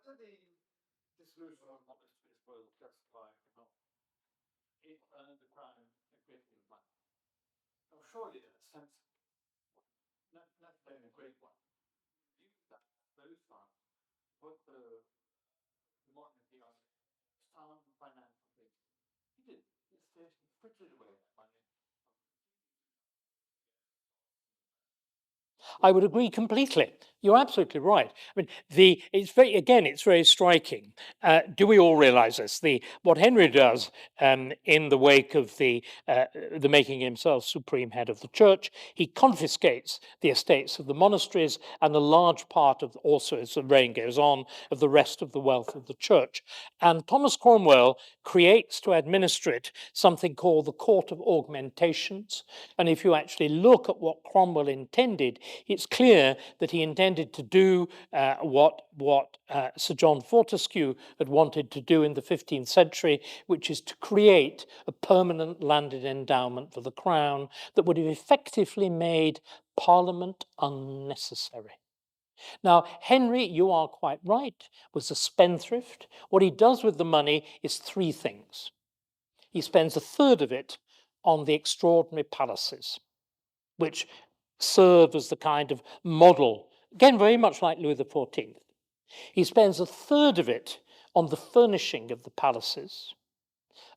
whether the dissolution of monasteries will justify or not, it earned the crown a great deal of money. Now, surely in a sense, not only a great one, use those funds, put the monarchy on sound financial basis. He did. He frittered away that money. I would agree completely. You're absolutely right. I mean, it's very striking. Do we all realise this? What Henry does in the wake of the making himself supreme head of the church, he confiscates the estates of the monasteries and a large part of, also as the reign goes on, of the rest of the wealth of the church. And Thomas Cromwell creates to administer it something called the Court of Augmentations. And if you actually look at what Cromwell intended, it's clear that he intended to do what Sir John Fortescue had wanted to do in the 15th century, which is to create a permanent landed endowment for the crown that would have effectively made Parliament unnecessary. Now, Henry, you are quite right, was a spendthrift. What he does with the money is three things. He spends a third of it on the extraordinary palaces, which serve as the kind of model, again, very much like Louis XIV. He spends a third of it on the furnishing of the palaces,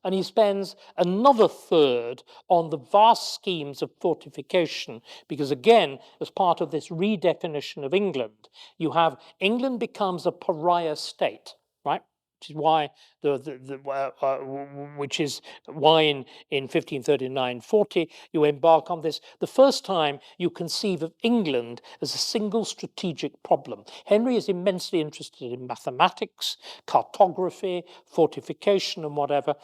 and he spends another third on the vast schemes of fortification, because again, as part of this redefinition of England, England becomes a pariah state, right? Which is why in 1539-40 you embark on this. The first time you conceive of England as a single strategic problem. Henry is immensely interested in mathematics, cartography, fortification, and whatever.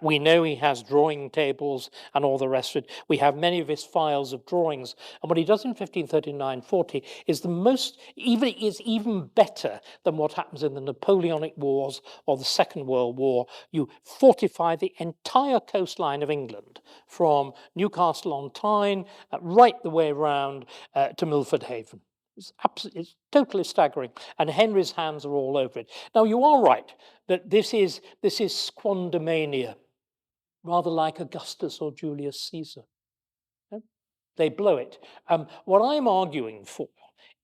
We know he has drawing tables and all the rest of it. We have many of his files of drawings, and what he does in 1539-40 is even better than what happens in the Napoleonic Wars or the Second World War. You fortify the entire coastline of England from Newcastle on Tyne right the way round to Milford Haven. It's totally staggering, and Henry's hands are all over it. Now, you are right that this is squandermania, rather like Augustus or Julius Caesar. They blow it. What I'm arguing for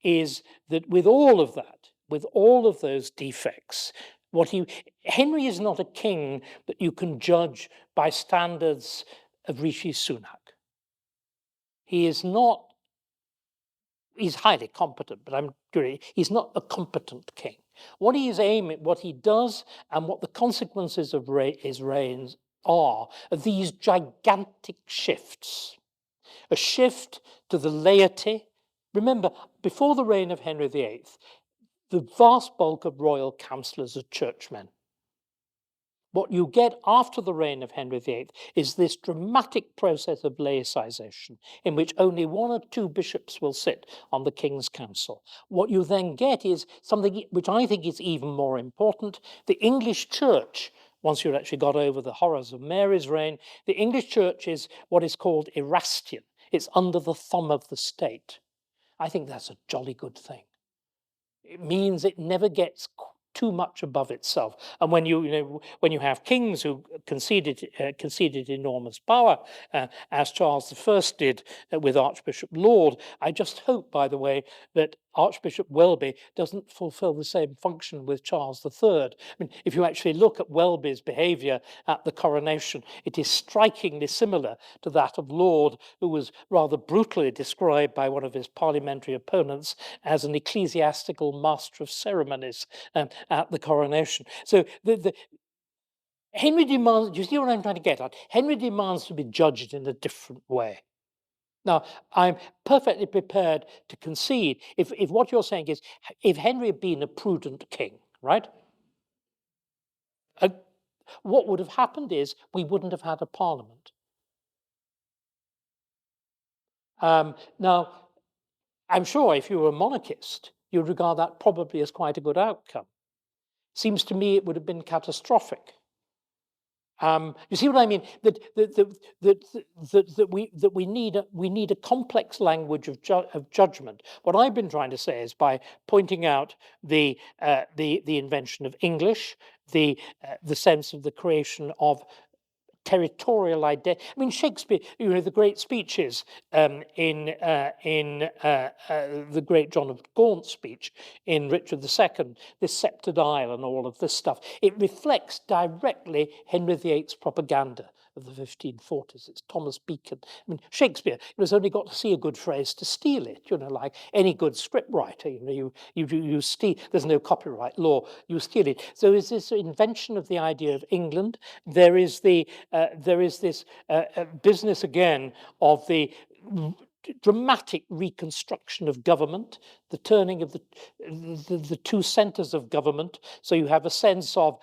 is that with all of that, with all of those defects, Henry is not a king that you can judge by standards of Rishi Sunak. He's highly competent, but he's not a competent king. What he does, and what the consequences of his reigns are these gigantic shifts. A shift to the laity. Remember, before the reign of Henry VIII, the vast bulk of royal councillors are churchmen. What you get after the reign of Henry VIII is this dramatic process of laicization, in which only one or two bishops will sit on the King's Council. What you then get is something which I think is even more important. The English Church, once you've actually got over the horrors of Mary's reign, the English Church is what is called Erastian. It's under the thumb of the state. I think that's a jolly good thing. It means it never gets too much above itself. And when you have kings who conceded enormous power, as Charles I did with Archbishop Laud, I just hope, by the way, that Archbishop Welby doesn't fulfill the same function with Charles III. I mean, if you actually look at Welby's behaviour at the coronation, it is strikingly similar to that of Laud, who was rather brutally described by one of his parliamentary opponents as an ecclesiastical master of ceremonies at the coronation. So Henry demands, do you see what I'm trying to get at? Henry demands to be judged in a different way. Now, I'm perfectly prepared to concede, if what you're saying is, if Henry had been a prudent king, right? What would have happened is we wouldn't have had a parliament. Now, I'm sure if you were a monarchist, you'd regard that probably as quite a good outcome. Seems to me it would have been catastrophic. You see what I mean? That we need a complex language of judgment. What I've been trying to say is by pointing out the invention of English, the sense of the creation of territorial identity. I mean, Shakespeare, the great speeches in the great John of Gaunt speech in Richard II, this sceptred isle and all of this stuff, it reflects directly Henry VIII's propaganda of the 1540s. It's Thomas Beacon. I mean, Shakespeare has only got to see a good phrase to steal it, like any good script writer. You steal, there's no copyright law, you steal it. So is this invention of the idea of England? There is this business again of the dramatic reconstruction of government, the turning of the two centers of government. So you have a sense of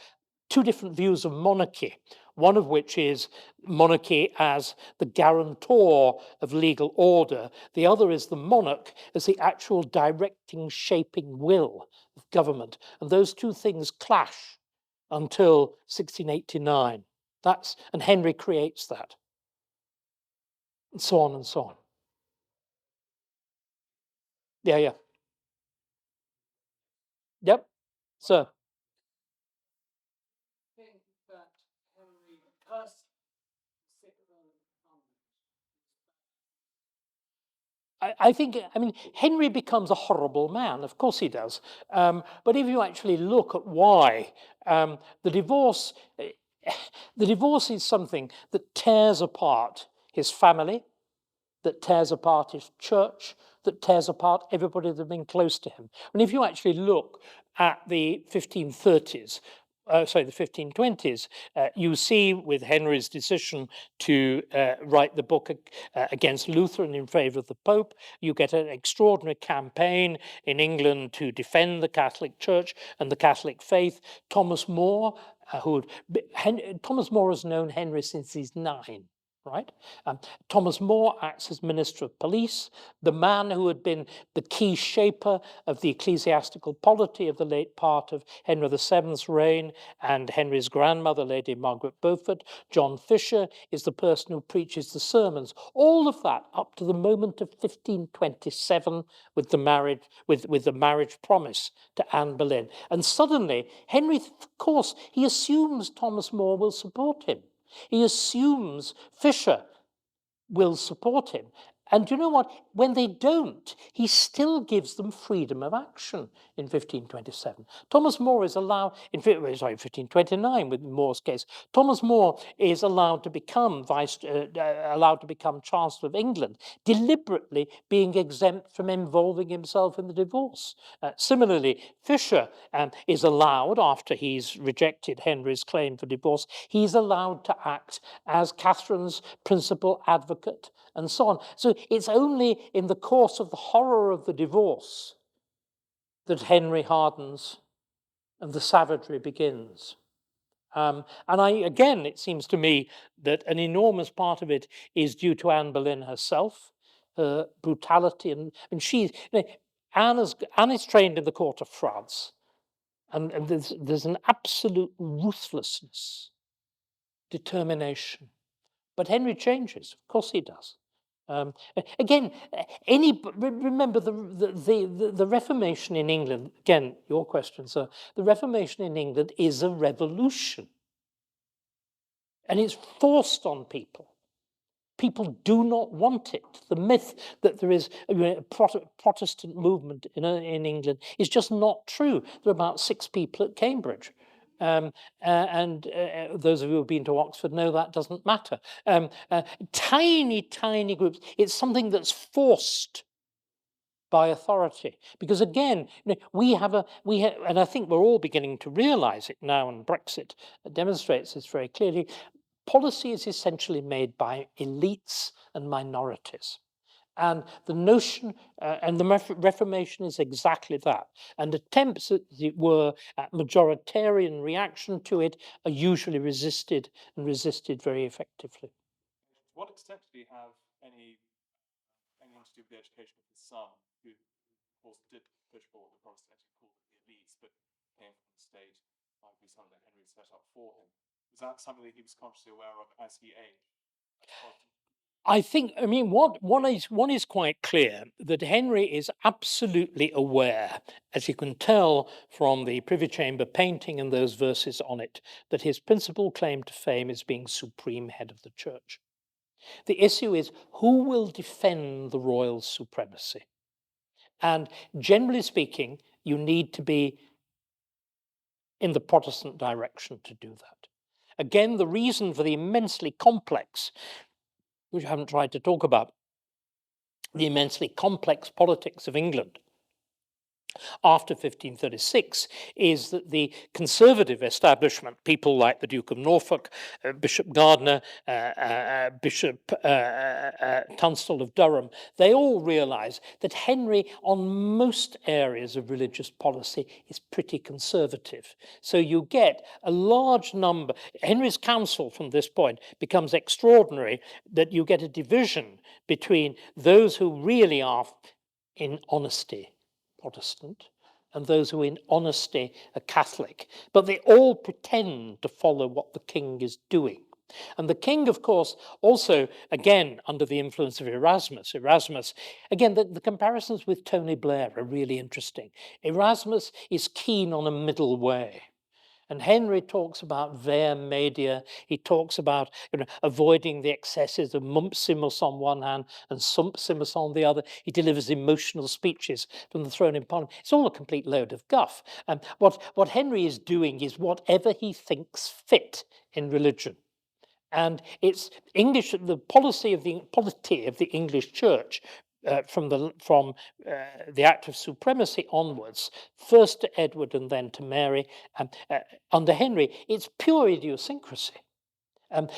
two different views of monarchy, one of which is monarchy as the guarantor of legal order. The other is the monarch as the actual directing, shaping will of government. And those two things clash until 1689. And Henry creates that. And so on and so on. Yeah. Yep. So I think, Henry becomes a horrible man. Of course he does. But if you actually look at why, the divorce is something that tears apart his family, that tears apart his church, that tears apart everybody that's been close to him. And if you actually look at the 1530s, the 1520s, you see with Henry's decision to write the book against Luther and in favor of the Pope, you get an extraordinary campaign in England to defend the Catholic Church and the Catholic faith. Thomas More, Thomas More has known Henry since he's 9. Right? Thomas More acts as Minister of Police, the man who had been the key shaper of the ecclesiastical polity of the late part of Henry VII's reign and Henry's grandmother, Lady Margaret Beaufort. John Fisher is the person who preaches the sermons. All of that up to the moment of 1527 with the marriage promise to Anne Boleyn. And suddenly, Henry, of course, he assumes Thomas More will support him. He assumes Fisher will support him. And you know what? When they don't, he still gives them freedom of action in 1527. Thomas More is allowed, 1529 with More's case, Thomas More is allowed to become Chancellor of England, deliberately being exempt from involving himself in the divorce. Similarly, Fisher is allowed, after he's rejected Henry's claim for divorce, he's allowed to act as Catherine's principal advocate and so on. So it's only in the course of the horror of the divorce that Henry hardens and the savagery begins. And again, it seems to me that an enormous part of it is due to Anne Boleyn herself, her brutality. And Anne is trained in the court of France. And there's an absolute ruthlessness, determination. But Henry changes. Of course he does. Again, remember the Reformation in England. Again, your question, sir. The Reformation in England is a revolution, and it's forced on people. People do not want it. The myth that there is a Protestant movement in England is just not true. There are about 6 people at Cambridge. And those of you who've been to Oxford know that doesn't matter. Tiny groups. It's something that's forced by authority. Because again, we have, and I think we're all beginning to realize it now, and Brexit demonstrates this very clearly. Policy is essentially made by elites and minorities. And the notion, and the Reformation is exactly that. And attempts, as it were, at majoritarian reaction to it are usually resisted, and resisted very effectively. To what extent did he have anything to do with the education of his son, who, of course, did push for what the Protestants called the elites, but came from the state, might be something that Henry set up for him? Was that something that he was consciously aware of as he aged? I think, I mean, one is quite clear, that Henry is absolutely aware, as you can tell from the Privy Chamber painting and those verses on it, that his principal claim to fame is being supreme head of the church. The issue is, who will defend the royal supremacy? And generally speaking, you need to be in the Protestant direction to do that. Again, the reason for the immensely complex, which I haven't tried to talk about, the immensely complex politics of England after 1536 is that the conservative establishment, people like the Duke of Norfolk, Bishop Gardiner, Bishop Tunstall of Durham, they all realise that Henry on most areas of religious policy is pretty conservative. So you get a large number, Henry's council from this point becomes extraordinary, that you get a division between those who really are in honesty Protestant and those who in honesty are Catholic, but they all pretend to follow what the king is doing. And the king, of course, also, again, under the influence of Erasmus, again, the comparisons with Tony Blair are really interesting. Erasmus is keen on a middle way. And Henry talks about ver media. He talks about avoiding the excesses of mumpsimus on one hand and sumpsimus on the other. He delivers emotional speeches from the throne in Parliament. It's all a complete load of guff. And what Henry is doing is whatever he thinks fit in religion. And it's English, the polity of the English Church from the Act of Supremacy onwards, first to Edward and then to Mary, under Henry, it's pure idiosyncrasy.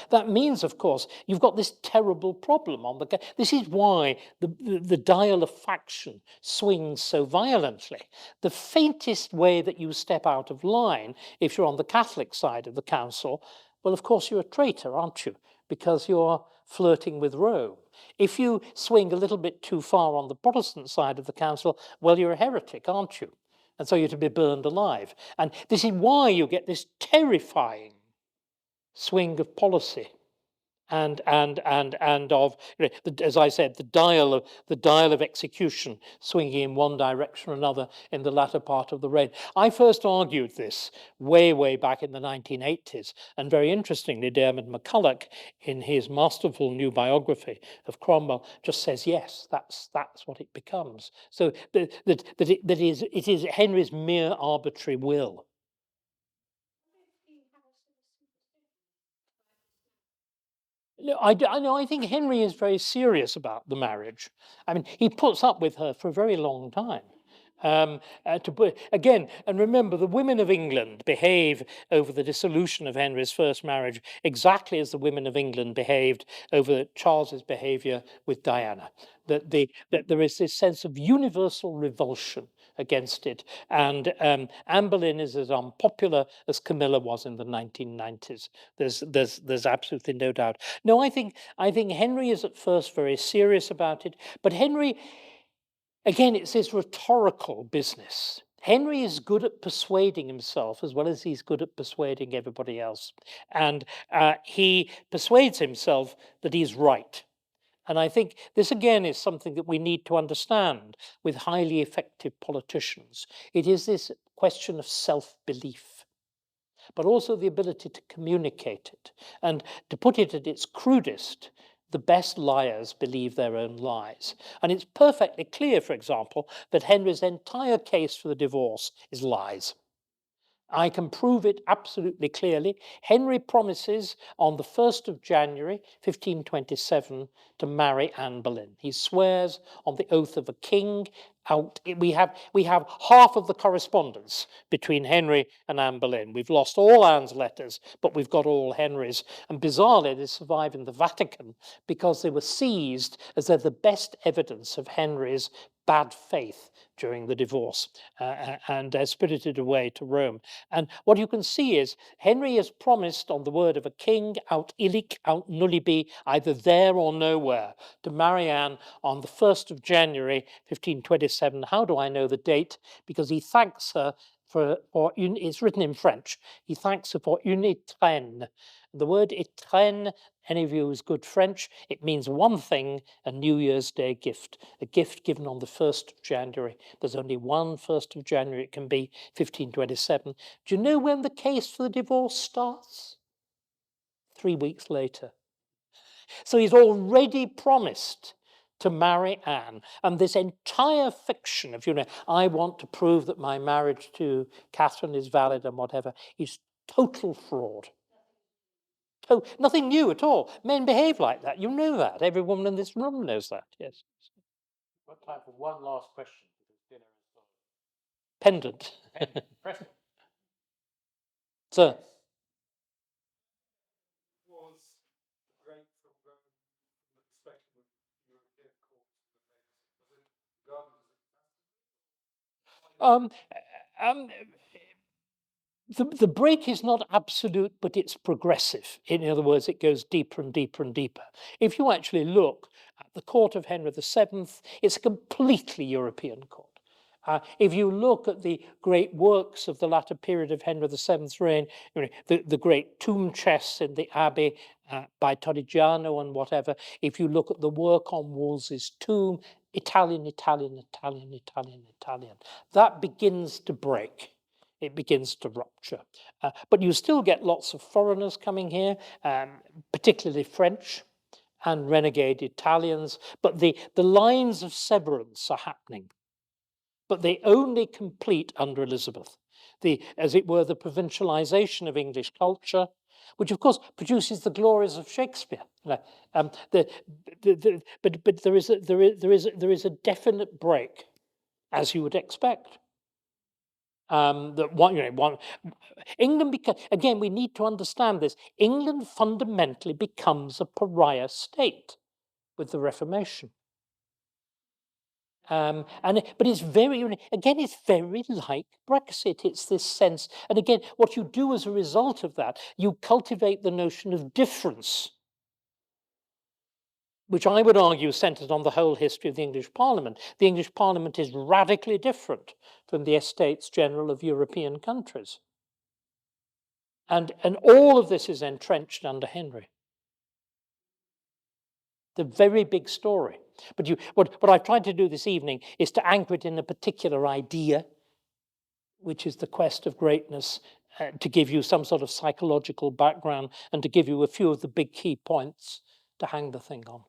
That means, of course, you've got this terrible problem on the. This is why the dial of faction swings so violently. The faintest way that you step out of line, if you're on the Catholic side of the council, well, of course, you're a traitor, aren't you? Because you're flirting with Rome. If you swing a little bit too far on the Protestant side of the council, well, you're a heretic, aren't you? And so you're to be burned alive. And this is why you get this terrifying swing of policy and of, as I said, the dial of execution swinging in one direction or another in the latter part of the reign. I first argued this way back in the 1980s, and very interestingly, Dermot McCulloch, in his masterful new biography of Cromwell, just says yes, that's what it becomes. So it is Henry's mere arbitrary will. No, I think Henry is very serious about the marriage. I mean, he puts up with her for a very long time. Again, and remember, the women of England behave over the dissolution of Henry's first marriage exactly as the women of England behaved over Charles's behaviour with Diana. That there is this sense of universal revulsion against it, and Anne Boleyn is as unpopular as Camilla was in the 1990s. There's absolutely no doubt. No, I think Henry is at first very serious about it, but Henry. Again, it's this rhetorical business. Henry is good at persuading himself as well as he's good at persuading everybody else. And he persuades himself that he's right. And I think this again is something that we need to understand with highly effective politicians. It is this question of self-belief, but also the ability to communicate it. And to put it at its crudest, the best liars believe their own lies. And it's perfectly clear, for example, that Henry's entire case for the divorce is lies. I can prove it absolutely clearly. Henry promises on the 1st of January, 1527, to marry Anne Boleyn. He swears on the oath of a king. We have half of the correspondence between Henry and Anne Boleyn. We've lost all Anne's letters, but we've got all Henry's. And bizarrely, they survive in the Vatican because they were seized as they're the best evidence of Henry's bad faith during the divorce and spirited away to Rome. And what you can see is Henry has promised on the word of a king, aut illic, aut nullibi, either there or nowhere, to marry Anne on the 1st of January, 1527. How do I know the date? Because he thanks her it's written in French. He thanks her for une étrenne. The word étrenne, any of you who's good French, it means one thing, a New Year's Day gift, a gift given on the 1st of January. There's only one 1st of January, it can be 1527. Do you know when the case for the divorce starts? 3 weeks later. So he's already promised to marry Anne. And this entire fiction of, I want to prove that my marriage to Catherine is valid and whatever, is total fraud. Nothing new at all. Men behave like that. You know that. Every woman in this room knows that. Yes. Got time for one last question. Dinner is Pendant. Present. Sir. Was great from the perspective of European courts The break is not absolute, but it's progressive. In other words, it goes deeper and deeper and deeper. If you actually look at the court of Henry VII, it's a completely European court. If you look at the great works of the latter period of Henry VII's reign, the great tomb chests in the Abbey by Torrigiano and whatever, if you look at the work on Wolsey's tomb, Italian, Italian, Italian, Italian, Italian, that begins to break. It begins to rupture. But you still get lots of foreigners coming here, particularly French and renegade Italians, but the lines of severance are happening. But they only complete under Elizabeth. As it were, the provincialization of English culture, which of course produces the glories of Shakespeare. But there is a definite break, as you would expect. England again, we need to understand this. England fundamentally becomes a pariah state with the Reformation. But it's very like Brexit. It's this sense, and again, what you do as a result of that, you cultivate the notion of difference, which I would argue centers on the whole history of the English Parliament. The English Parliament is radically different from the Estates General of European countries. And all of this is entrenched under Henry. The very big story. But what I've tried to do this evening is to anchor it in a particular idea, which is the quest of greatness, to give you some sort of psychological background and to give you a few of the big key points to hang the thing on.